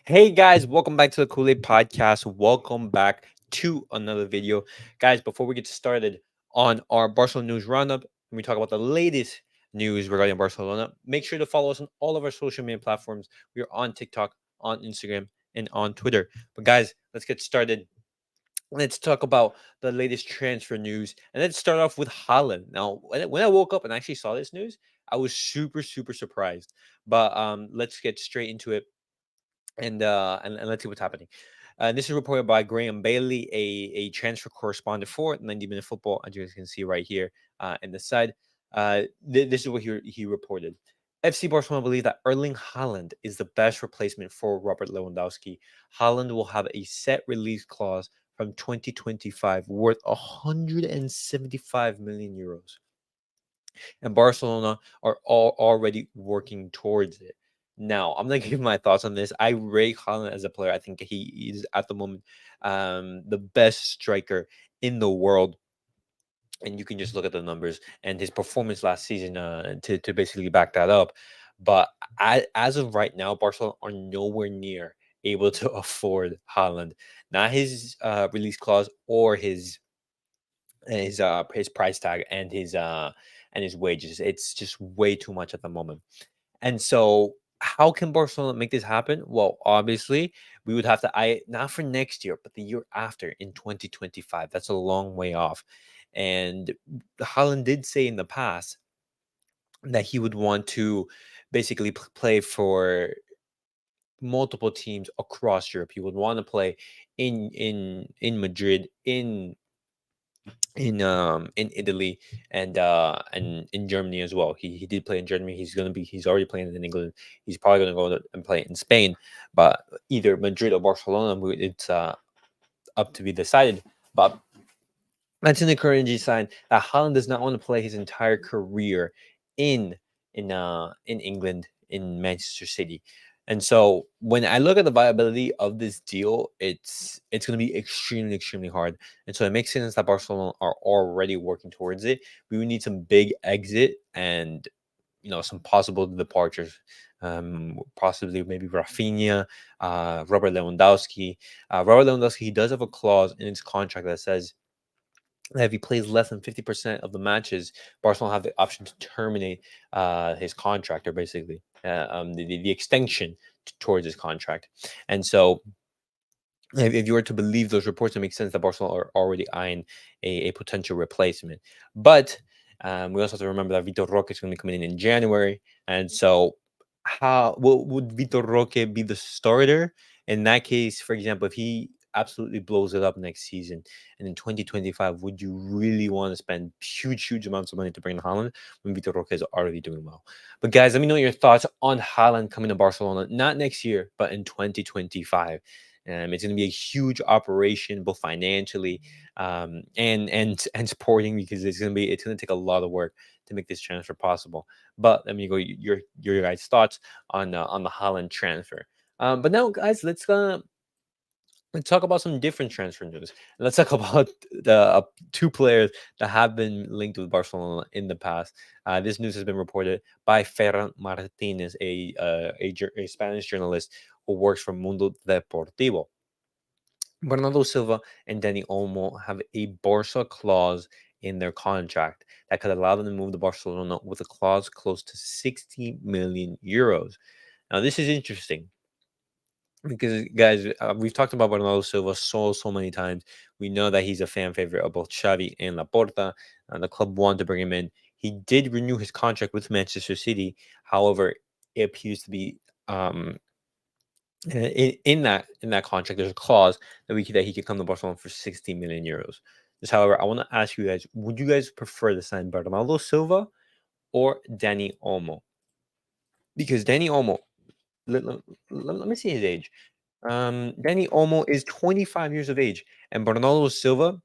Hey guys, welcome back to the Kool-Aid Podcast. Welcome back to another video. Guys, before we get started on our Barcelona news roundup, and we talk about the latest news regarding Barcelona, make sure to follow us on all of our social media platforms. We are on TikTok, on Instagram, and on Twitter. But guys, let's get started. Let's talk about the latest transfer news. And let's start off with Haaland. Now, when I woke up and actually saw this news, I was super surprised. But let's get straight into it and let's see what's happening. This is reported by Graham Bailey, a transfer correspondent for 90 Minute Football, as you guys can see right here in the side. This is what he reported. FC Barcelona believe that Erling Haaland is the best replacement for Robert Lewandowski. Haaland will have a set release clause from 2025 worth 175 million euros, and Barcelona are all already working towards it. Now, I'm gonna give my thoughts on this. I rate Haaland as a player. I think he is at the moment the best striker in the world, and you can just look at the numbers and his performance last season to basically back that up. But as of right now, Barcelona are nowhere near able to afford Haaland, not his release clause or his price tag and his wages. It's just way too much at the moment. And so how can Barcelona make this happen? Well, obviously, we would have to I not for next year, but the year after in 2025. That's a long way off. And Holland did say in the past that he would want to basically play for multiple teams across Europe. He would want to play in Madrid, in Italy, and in Germany as well. He did play in Germany. He's already playing in England. He's probably gonna go and play in Spain, but either Madrid or Barcelona, it's up to be decided. But that's an encouraging sign that Haaland does not want to play his entire career in in England, in Manchester City. And so when I look at the viability of this deal, it's going to be extremely hard. And so it makes sense that Barcelona are already working towards it. We would need some big exit and some possible departures. Possibly maybe Rafinha, Robert Lewandowski. Robert Lewandowski, he does have a clause in his contract that says if he plays less than 50% of the matches, Barcelona have the option to terminate his contract, or basically the extension towards his contract. And so, if you were to believe those reports, it makes sense that Barcelona are already eyeing a potential replacement. But we also have to remember that Vitor Roque is going to be coming in January. And so, how would Vitor Roque be the starter? In that case, for example, if he absolutely blows it up next season and in 2025, would you really want to spend huge amounts of money to bring in Haaland when Vitor Roque is already doing well? But guys, let me know your thoughts on Haaland coming to Barcelona, not next year, but in 2025. It's going to be a huge operation, both financially and sporting, because it's going to take a lot of work to make this transfer possible. But let me go your guys' thoughts on the Haaland transfer. But now, guys, let's talk about some different transfer news. Let's talk about the two players that have been linked with Barcelona in the past. This news has been reported by Ferran Martinez, a Spanish journalist who works for Mundo Deportivo. Bernardo Silva and Dani Olmo have a Barca clause in their contract that could allow them to move to Barcelona with a clause close to 60 million euros. Now, this is interesting because, guys, we've talked about Bernardo Silva so many times. We know that he's a fan favorite of both Xavi and Laporta, and the club wanted to bring him in. He did renew his contract with Manchester City. However, it appears to be in that contract, there's a clause that he could come to Barcelona for 60 million euros. Just, however, I want to ask you guys: would you guys prefer to sign Bernardo Silva or Dani Olmo? Because Dani Olmo, let me see his age. Dani Olmo is 25 years of age, and Bernardo Silva,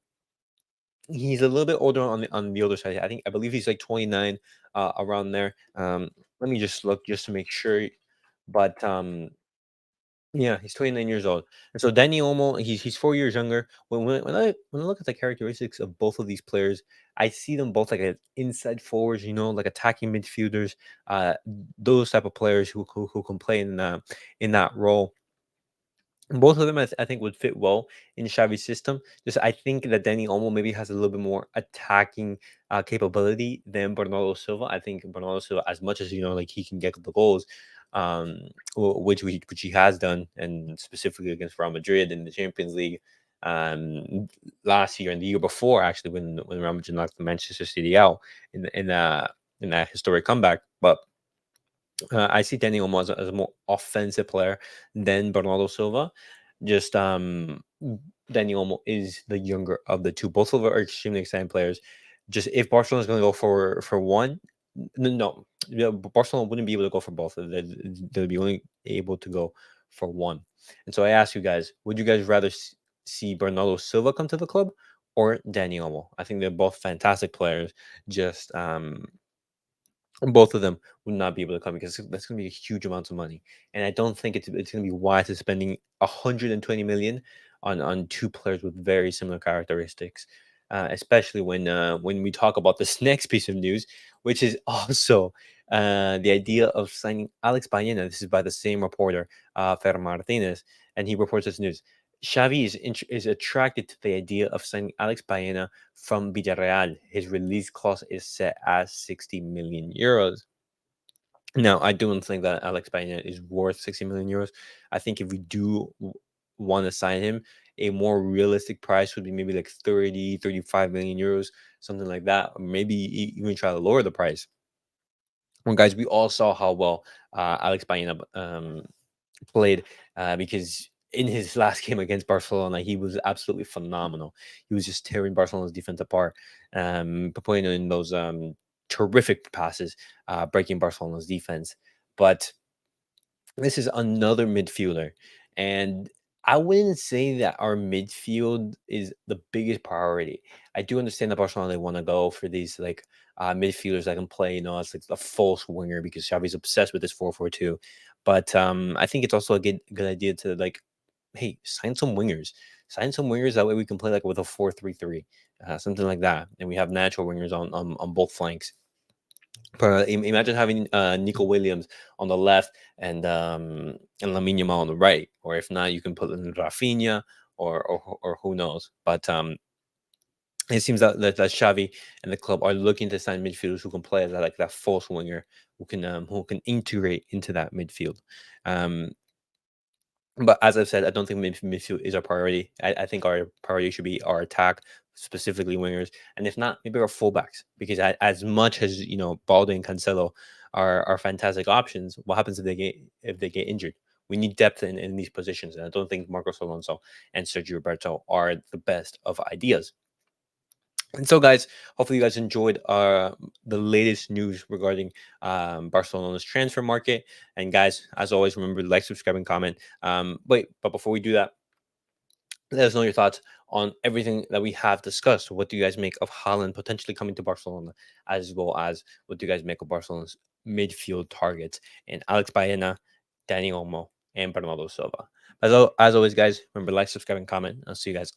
he's a little bit older on the older side. I believe he's like 29, around there. Let me just look just to make sure. But yeah, he's 29 years old. And so Dani Olmo, he's 4 years younger. When I look at the characteristics of both of these players, I see them both like inside forwards, like attacking midfielders, those type of players who can play in that role. Both of them, I think, would fit well in Xavi's system. Just I think that Dani Olmo maybe has a little bit more attacking capability than Bernardo Silva. I think Bernardo Silva, as much as like he can get the goals, um, which he has done, and specifically against Real Madrid in the Champions League last year and the year before, actually, when Real Madrid knocked Manchester City out in that historic comeback, but. I see Dani Olmo as a more offensive player than Bernardo Silva. Just Dani Olmo is the younger of the two. Both of them are extremely exciting players. Just if Barcelona is going to go for one, no, Barcelona wouldn't be able to go for both. They'd be only able to go for one. And so I ask you guys, would you guys rather see Bernardo Silva come to the club or Dani Olmo? I think they're both fantastic players. Just both of them would not be able to come because that's going to be a huge amount of money, and I don't think it's going to be wise to spending 120 million on two players with very similar characteristics, especially when we talk about this next piece of news, which is also the idea of signing Alex Baena. This is by the same reporter, Fer Martinez, and he reports this news. Xavi is attracted to the idea of signing Alex Baena from Villarreal. His release clause is set at 60 million euros. Now, I don't think that Alex Baena is worth 60 million euros. I think if we do want to sign him, a more realistic price would be maybe like 30, 35 million euros, something like that. Or maybe even try to lower the price. Well, guys, we all saw how well Alex Baena played because in his last game against Barcelona, he was absolutely phenomenal. He was just tearing Barcelona's defense apart, putting in those terrific passes, breaking Barcelona's defense. But this is another midfielder, and I wouldn't say that our midfield is the biggest priority. I do understand that Barcelona they want to go for these like midfielders that can play, as like a false winger because Xavi's obsessed with this 4-4-2. But I think it's also a good idea to like, hey, sign some wingers. That way we can play like with a 4-3-3, something like that, and we have natural wingers on both flanks. But imagine having Nico Williams on the left and Lamine Yamal on the right, or if not, you can put in Rafinha or who knows. But it seems that Xavi and the club are looking to sign midfielders who can play as like that false winger who can integrate into that midfield. Um, but as I've said, I don't think midfield is our priority. I think our priority should be our attack, specifically wingers, and if not, maybe our fullbacks. Because as much as Balde and Cancelo are fantastic options, what happens if they get injured? We need depth in these positions, and I don't think Marcos Alonso and Sergio Roberto are the best of ideas. And so, guys, hopefully you guys enjoyed the latest news regarding Barcelona's transfer market. And guys, as always, remember to like, subscribe, and comment. But before we do that, let us know your thoughts on everything that we have discussed. What do you guys make of Haaland potentially coming to Barcelona, as well as what do you guys make of Barcelona's midfield targets and Alex Baena, Dani Olmo, and Bernardo Silva? As always, guys, remember to like, subscribe, and comment. I'll see you guys.